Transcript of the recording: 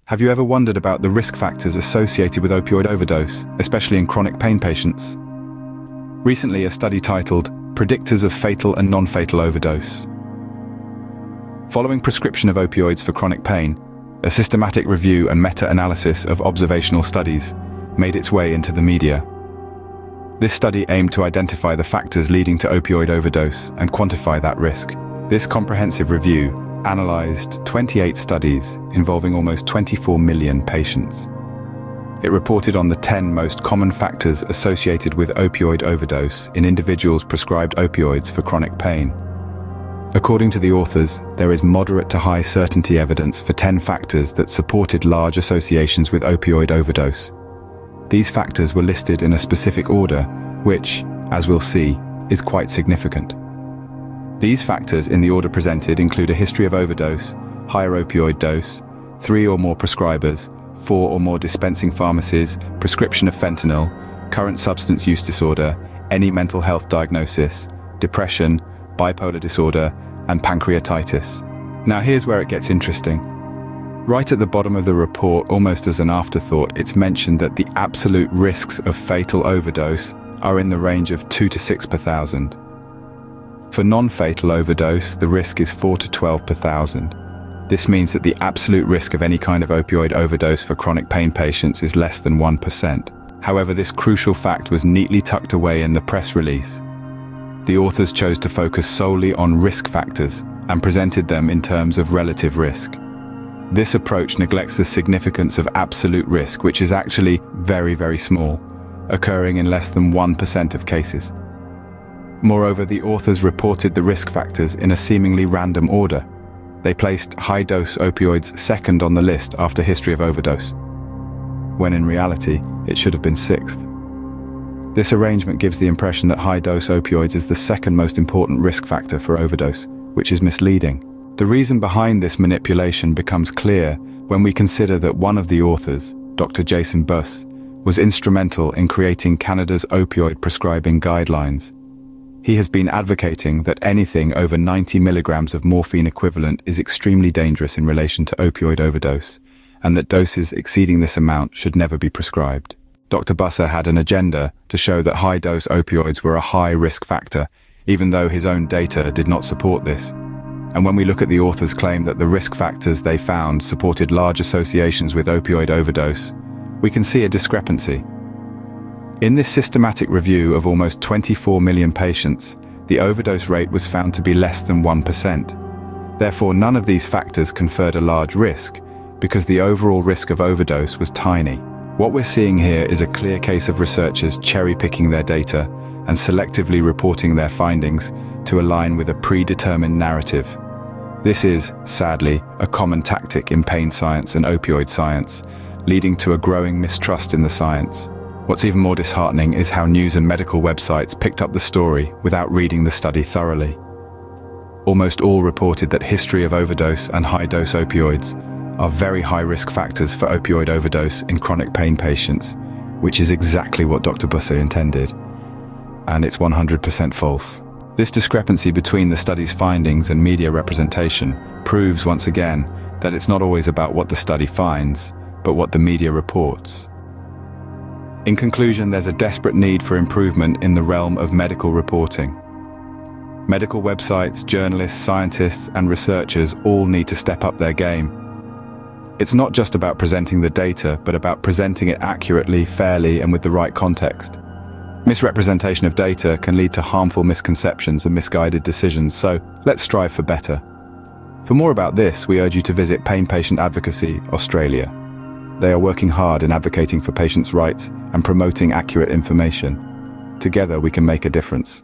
Have you ever wondered about the risk factors associated with opioid overdose, especially in chronic pain patients? Recently, a study titled Predictors of Fatal and Non-Fatal Overdose. Following prescription of opioids for chronic pain, a systematic review and meta-analysis of observational studies made its way into the media. This study aimed to identify the factors leading to opioid overdose and quantify that risk. This comprehensive review analyzed 28 studies involving almost 24 million patients. It reported on the 10 most common factors associated with opioid overdose in individuals prescribed opioids for chronic pain. According to the authors, there is moderate to high certainty evidence for 10 factors that supported large associations with opioid overdose. These factors were listed in a specific order, which, as we'll see, is quite significant. These factors in the order presented include a history of overdose, higher opioid dose, 3 or more prescribers, 4 or more dispensing pharmacies, prescription of fentanyl, current substance use disorder, any mental health diagnosis, depression, bipolar disorder, and pancreatitis. Now here's where it gets interesting. Right at the bottom of the report, almost as an afterthought, it's mentioned that the absolute risks of fatal overdose are in the range of 2 to 6 per thousand. For non-fatal overdose, the risk is 4 to 12 per thousand. This means that the absolute risk of any kind of opioid overdose for chronic pain patients is less than 1%. However, this crucial fact was neatly tucked away in the press release. The authors chose to focus solely on risk factors and presented them in terms of relative risk. This approach neglects the significance of absolute risk, which is actually very, very small, occurring in less than 1% of cases. Moreover, the authors reported the risk factors in a seemingly random order. They placed high-dose opioids second on the list after history of overdose, when in reality, it should have been sixth. This arrangement gives the impression that high-dose opioids is the second most important risk factor for overdose, which is misleading. The reason behind this manipulation becomes clear when we consider that one of the authors, Dr. Jason Buss, was instrumental in creating Canada's opioid prescribing guidelines. He has been advocating that anything over 90 milligrams of morphine equivalent is extremely dangerous in relation to opioid overdose, and that doses exceeding this amount should never be prescribed. Dr. Busser had an agenda to show that high-dose opioids were a high risk factor, even though his own data did not support this. And when we look at the authors' claim that the risk factors they found supported large associations with opioid overdose, we can see a discrepancy. In this systematic review of almost 24 million patients, the overdose rate was found to be less than 1%. Therefore, none of these factors conferred a large risk, because the overall risk of overdose was tiny. What we're seeing here is a clear case of researchers cherry-picking their data and selectively reporting their findings to align with a predetermined narrative. This is, sadly, a common tactic in pain science and opioid science, leading to a growing mistrust in the science. What's even more disheartening is how news and medical websites picked up the story without reading the study thoroughly. Almost all reported that history of overdose and high-dose opioids are very high risk factors for opioid overdose in chronic pain patients, which is exactly what Dr. Busser intended. And it's 100% false. This discrepancy between the study's findings and media representation proves once again that it's not always about what the study finds, but what the media reports. In conclusion, there's a desperate need for improvement in the realm of medical reporting. Medical websites, journalists, scientists, and researchers all need to step up their game. It's not just about presenting the data, but about presenting it accurately, fairly, and with the right context. Misrepresentation of data can lead to harmful misconceptions and misguided decisions, so let's strive for better. For more about this, we urge you to visit Pain Patient Advocacy Australia. They are working hard in advocating for patients' rights and promoting accurate information. Together we can make a difference.